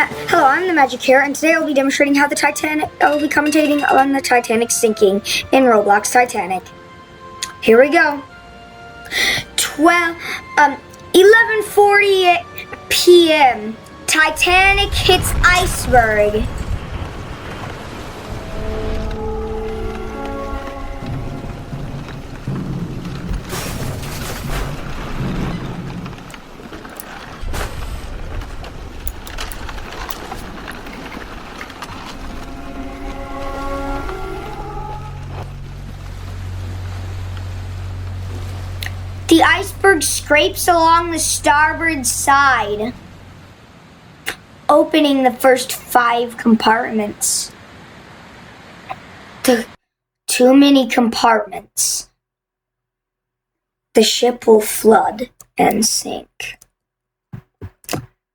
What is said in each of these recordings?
Hello, I'm the Magic here, and today I'll be demonstrating how I will be commentating on the Titanic sinking in Roblox Titanic. Here we go. 11:40 p.m. Titanic hits iceberg. The iceberg scrapes along the starboard side, opening the first 5 compartments. Too many compartments. The ship will flood and sink.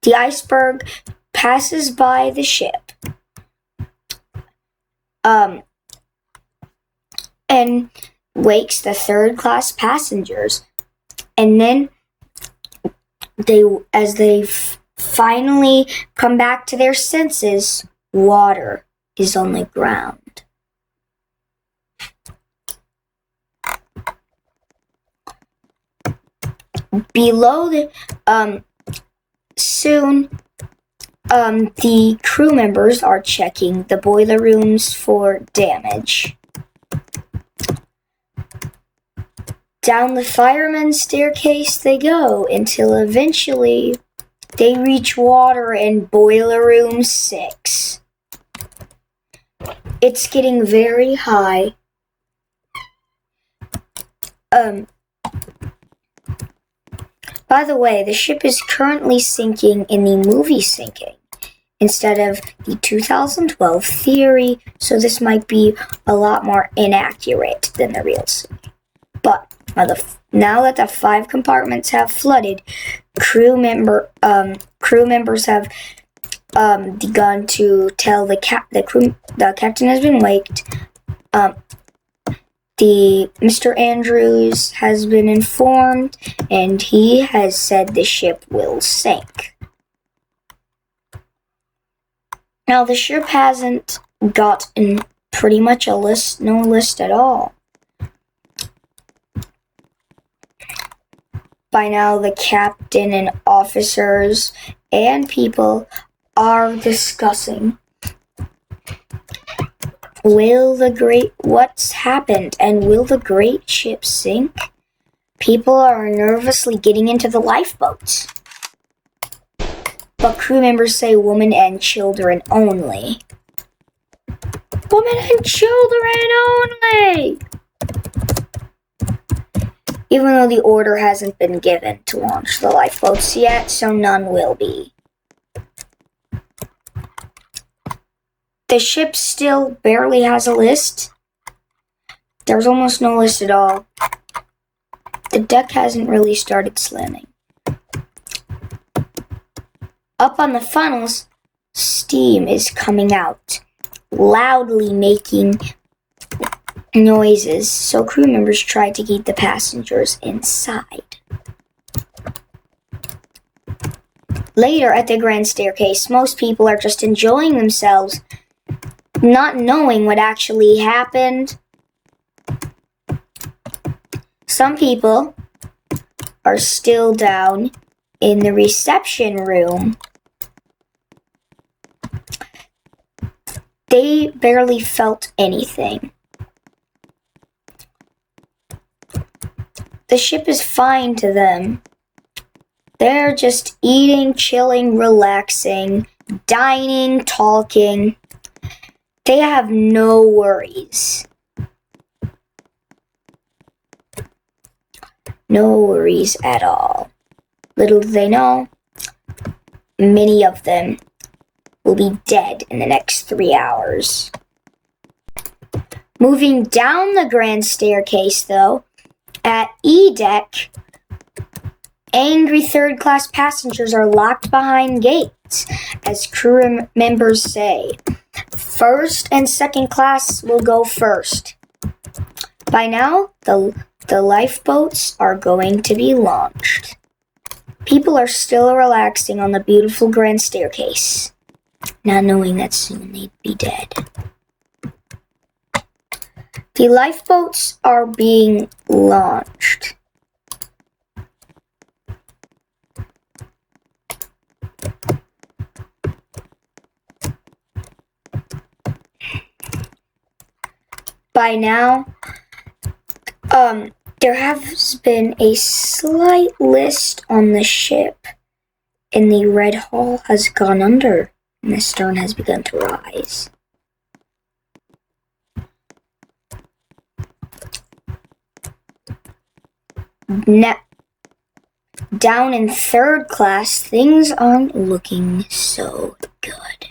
The iceberg passes by the ship, and wakes the third-class passengers. And then as they finally come back to their senses, water is on the ground. Below the crew members are checking the boiler rooms for damage. Down the fireman's staircase they go until eventually they reach water in boiler room 6. It's getting very high. By the way, the ship is currently sinking in the movie sinking instead of the 2012 theory, so this might be a lot more inaccurate than the real sinking. But now that the 5 compartments have flooded, crew members have begun to tell the captain has been waked. Mr. Andrews has been informed, and he has said the ship will sink. Now the ship hasn't gotten pretty much no list at all. By now, the captain and officers and people are discussing what's happened and will the great ship sink? People are nervously getting into the lifeboats, but crew members say women and children only. Women and children only! Even though the order hasn't been given to launch the lifeboats yet, so none will be. The ship still barely has a list. There's almost no list at all. The deck hasn't really started slamming. Up on the funnels, steam is coming out, loudly making noises, so crew members try to keep the passengers inside. Later at the grand staircase, most people are just enjoying themselves, not knowing what actually happened. Some people are still down in the reception room. They barely felt anything. The ship is fine to them. They're just eating, chilling, relaxing, dining, talking. They have no worries. No worries at all. Little do they know, many of them will be dead in the next 3 hours. Moving down the grand staircase, though, at E deck, angry third-class passengers are locked behind gates, as crew members say. First and second class will go first. By now, the lifeboats are going to be launched. People are still relaxing on the beautiful grand staircase. not knowing that soon they'd be dead. The lifeboats are being launched. By now, there has been a slight list on the ship, and the red hull has gone under, and the stern has begun to rise. Now, down in third class, things aren't looking so good.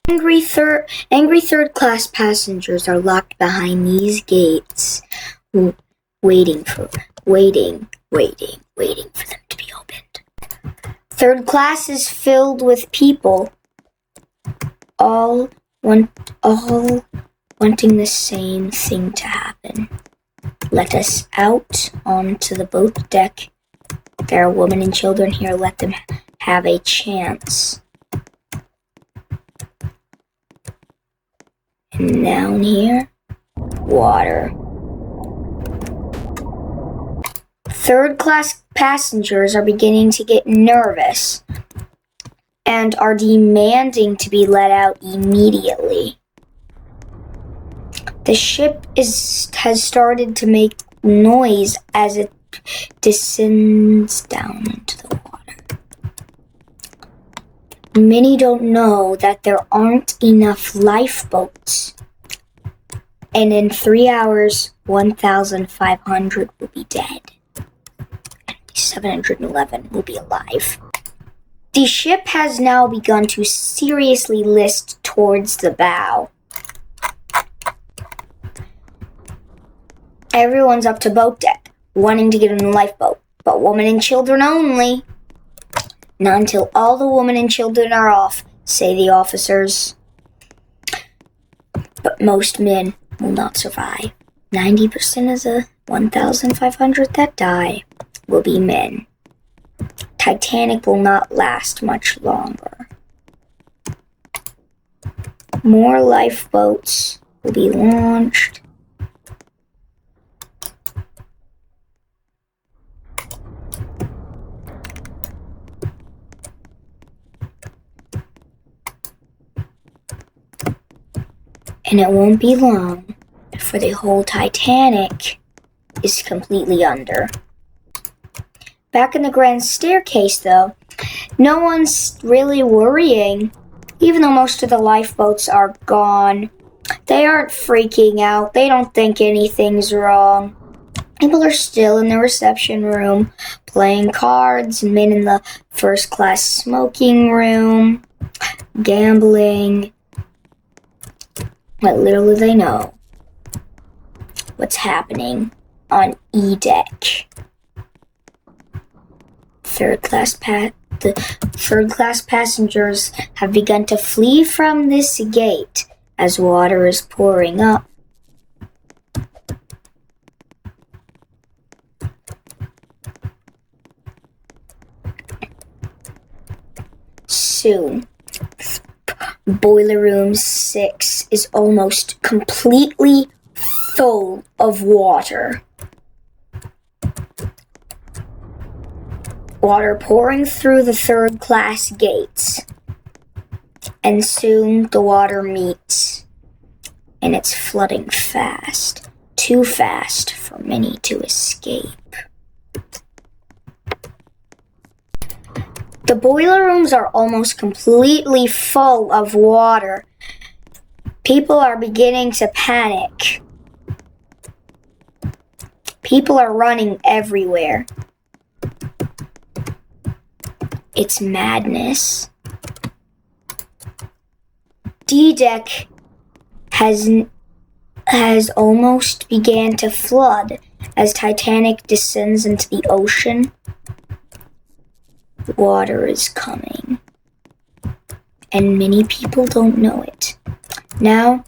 Angry third class passengers are locked behind these gates, waiting for them to be opened. Third class is filled with people, all wanting the same thing to happen. Let us out onto the boat deck. There are women and children here. Let them have a chance. And down here, water. Third class passengers are beginning to get nervous and are demanding to be let out immediately. The ship has started to make noise as it descends down into the water. Many don't know that there aren't enough lifeboats, and in 3 hours, 1,500 will be dead, and 711 will be alive. The ship has now begun to seriously list towards the bow. Everyone's up to boat deck, wanting to get in the lifeboat, but women and children only. Not until all the women and children are off, say the officers. But most men will not survive. 90% of the 1,500 that die will be men. Titanic will not last much longer. More lifeboats will be launched. And it won't be long before the whole Titanic is completely under. Back in the grand staircase, though, no one's really worrying. Even though most of the lifeboats are gone, they aren't freaking out. They don't think anything's wrong. People are still in the reception room playing cards, and men in the first class smoking room, gambling. But little do they know what's happening on E deck. The third class passengers have begun to flee from this gate as water is pouring up. Soon, Boiler Room 6 is almost completely full of water. Water pouring through the third class gates. And soon the water meets. And it's flooding fast. Too fast for many to escape. The boiler rooms are almost completely full of water. People are beginning to panic. People are running everywhere. It's madness. D-Deck has almost began to flood as Titanic descends into the ocean. Water is coming, and many people don't know it. Now,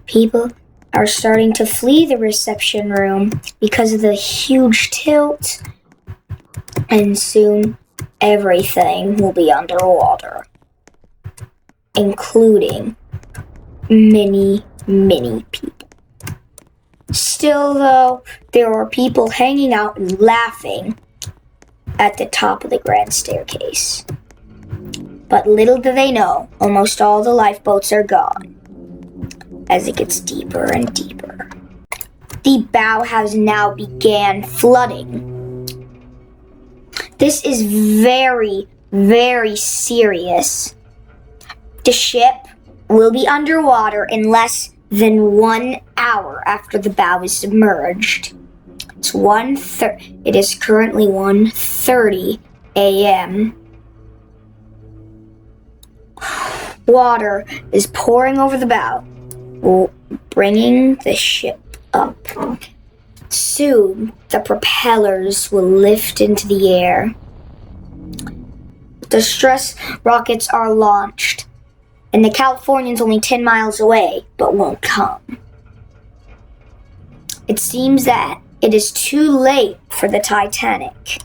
people are starting to flee the reception room because of the huge tilt, and soon everything will be underwater. including many, many people. Still, though, there are people hanging out and laughing at the top of the grand staircase. But little do they know, almost all the lifeboats are gone as it gets deeper and deeper. The bow has now began flooding. This is very, very serious. The ship will be underwater in less than 1 hour after the bow is submerged. It is currently 1:30 a.m. Water is pouring over the bow, bringing the ship up. Soon, the propellers will lift into the air. The stress rockets are launched, and the Californian's only 10 miles away, but won't come. It seems that it is too late for the Titanic.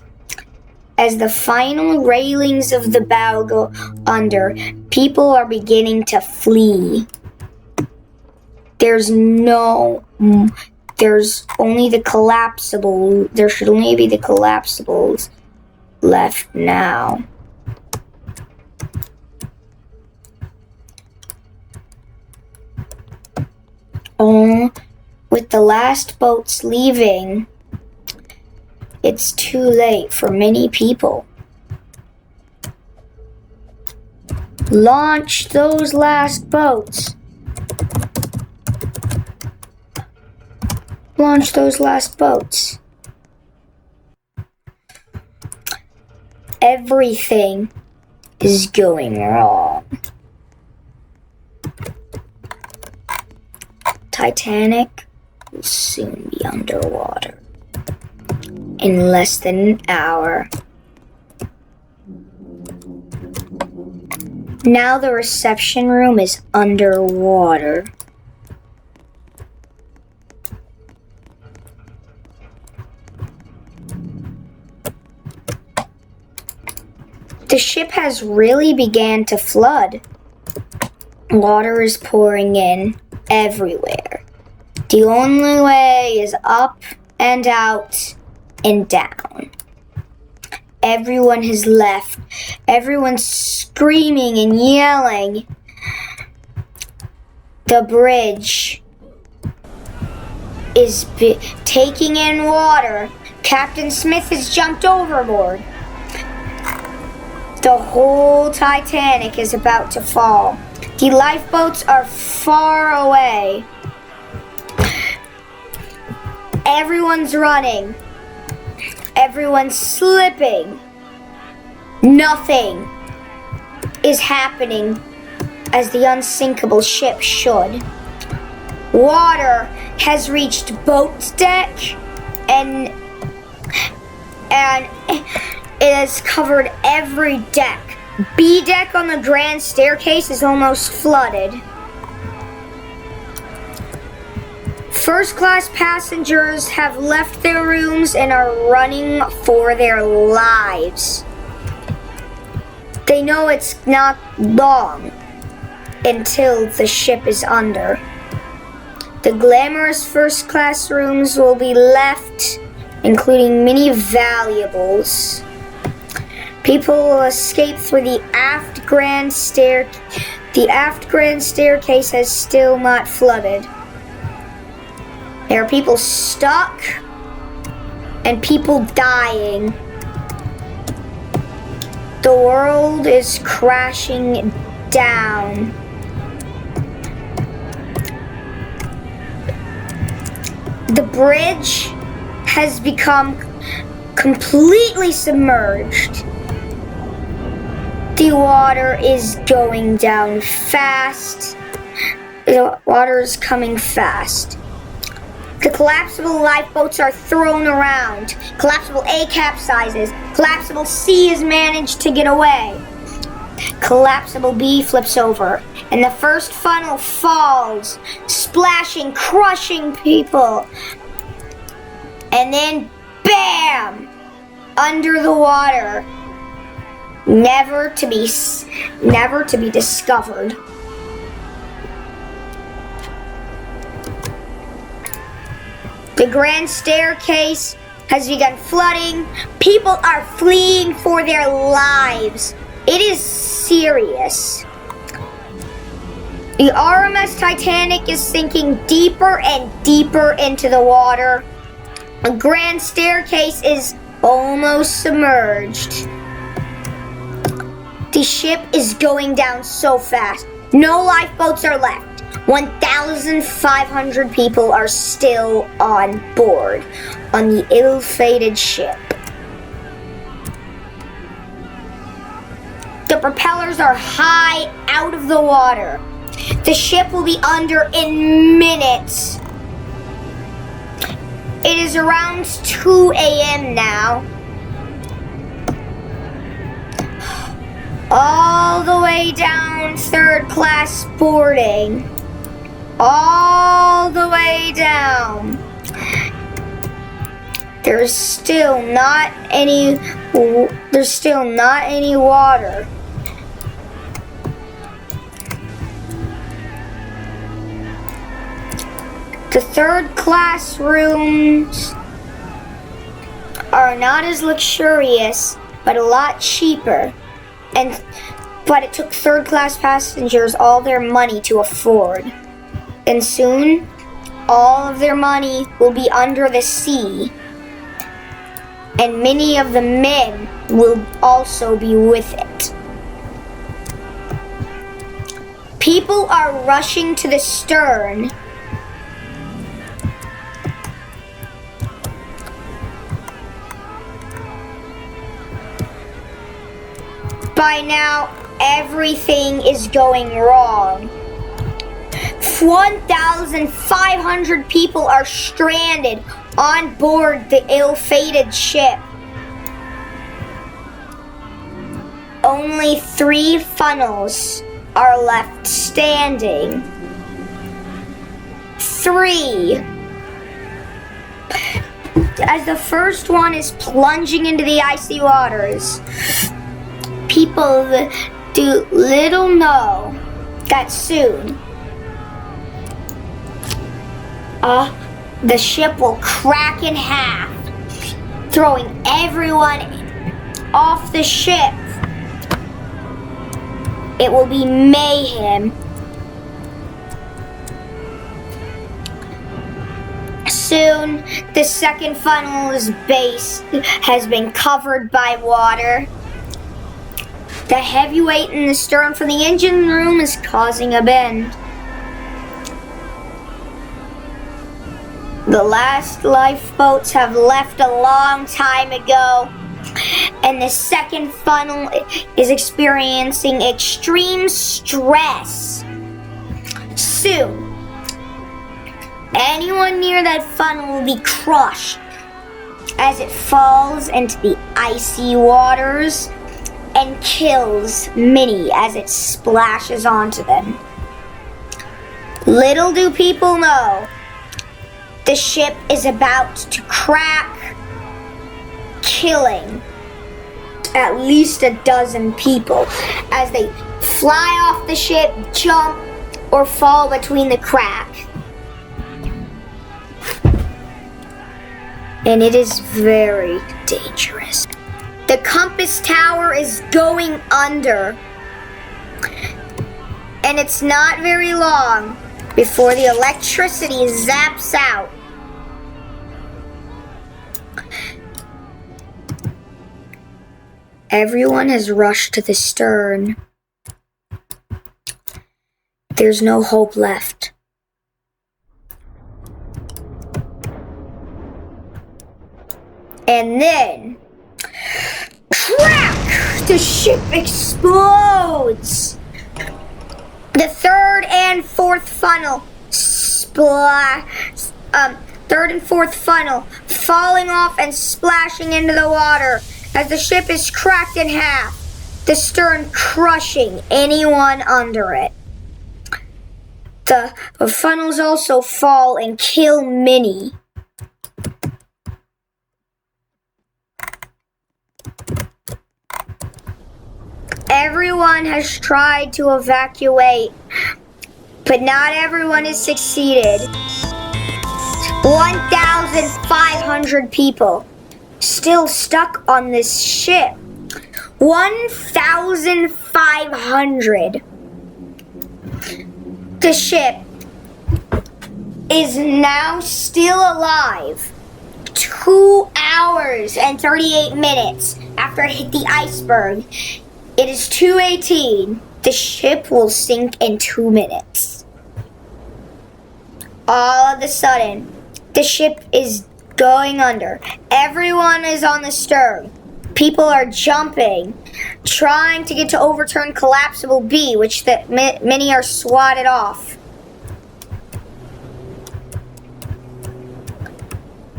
As the final railings of the bow go under, people are beginning to flee. There should only be the collapsibles left now. With the last boats leaving, it's too late for many people. Launch those last boats. Launch those last boats. Everything is going wrong. Titanic will soon be underwater. In less than an hour. Now the reception room is underwater. The ship has really began to flood. Water is pouring in everywhere. The only way is up and out and down. Everyone has left. Everyone's screaming and yelling. The bridge is taking in water. Captain Smith has jumped overboard. The whole Titanic is about to fall. The lifeboats are far away. Everyone's running. Everyone's slipping. Nothing is happening as the unsinkable ship should. Water has reached boat deck and it has covered every deck. B deck on the grand staircase is almost flooded. First class passengers have left their rooms and are running for their lives. They know it's not long until the ship is under. The glamorous first class rooms will be left, including many valuables. People will escape through the aft grand staircase. The aft grand staircase has still not flooded. There are people stuck and people dying. The world is crashing down. The bridge has become completely submerged. The water is going down fast. The water is coming fast. The collapsible lifeboats are thrown around. Collapsible A capsizes. Collapsible C has managed to get away. Collapsible B flips over. And the first funnel falls, splashing, crushing people. And then, bam! Under the water. never to be discovered. The grand staircase has begun flooding. People are fleeing for their lives. It is serious. The RMS Titanic is sinking deeper and deeper into the water. The grand staircase is almost submerged. The ship is going down so fast. No lifeboats are left. 1,500 people are still on board on the ill-fated ship. The propellers are high out of the water. The ship will be under in minutes. It is around 2 a.m. now. All the way down third class boarding. All the way down. There's still not any water. The third class rooms are not as luxurious, but a lot cheaper. But it took third class passengers all their money to afford. And soon, all of their money will be under the sea. And many of the men will also be with it. People are rushing to the stern. By now, everything is going wrong. 1,500 people are stranded on board the ill-fated ship. Only 3 funnels are left standing. 3. As the first one is plunging into the icy waters, people do little know that soon the ship will crack in half, throwing everyone off the ship. It will be mayhem. Soon, the second funnel's base has been covered by water. The heavy weight in the stern from the engine room is causing a bend. The last lifeboats have left a long time ago, and the second funnel is experiencing extreme stress. Soon, anyone near that funnel will be crushed as it falls into the icy waters and kills many as it splashes onto them. Little do people know, the ship is about to crack, killing at least a dozen people as they fly off the ship, jump, or fall between the crack. And it is very dangerous. The compass tower is going under. And it's not very long before the electricity zaps out. Everyone has rushed to the stern. There's no hope left. And then, crack! The ship explodes! The third and fourth funnel falling off and splashing into the water as the ship is cracked in half, the stern crushing anyone under it. The funnels also fall and kill many. Everyone has tried to evacuate, but not everyone has succeeded. 1,500 people still stuck on this ship. 1,500. The ship is now still alive. 2 hours and 38 minutes after it hit the iceberg. It is 2:18. The ship will sink in 2 minutes. All of a sudden, the ship is going under. Everyone is on the stern. People are jumping, trying to get to overturn collapsible B, which many are swatted off.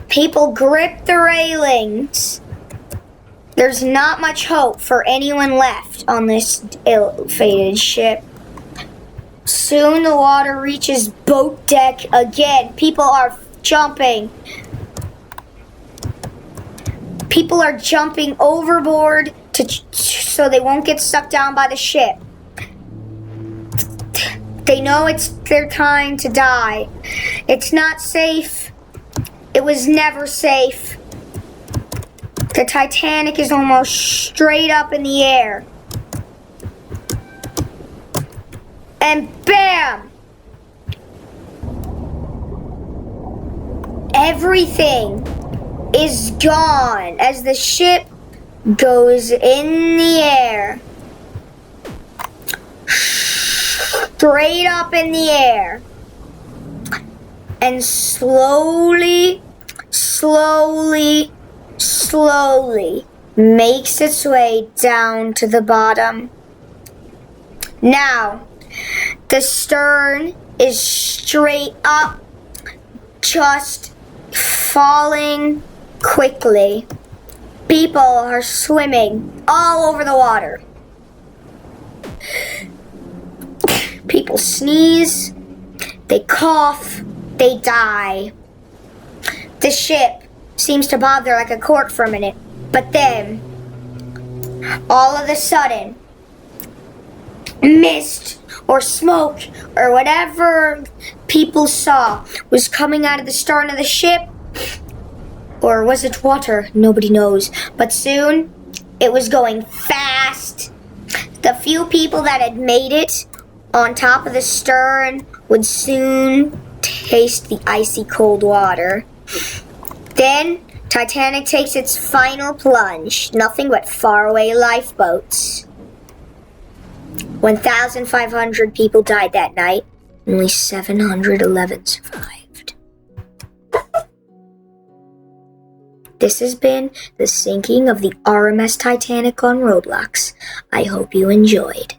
People grip the railings. There's not much hope for anyone left on this ill-fated ship. Soon the water reaches boat deck again. People are jumping. People are jumping overboard so they won't get sucked down by the ship. They know it's their time to die. It's not safe. It was never safe. The Titanic is almost straight up in the air. And bam! Everything is gone as the ship goes in the air. Straight up in the air. And slowly makes its way down to the bottom. Now, the stern is straight up, just falling quickly. People are swimming all over the water. People sneeze, they cough, they die. The ship seems to bob there like a cork for a minute, but then, all of a sudden, mist or smoke or whatever people saw was coming out of the stern of the ship. Or was it water? Nobody knows. But soon, it was going fast. The few people that had made it on top of the stern would soon taste the icy cold water. Then, Titanic takes its final plunge. Nothing but faraway lifeboats. 1,500 people died that night. Only 711 survived. This has been the sinking of the RMS Titanic on Roblox. I hope you enjoyed.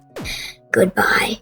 Goodbye.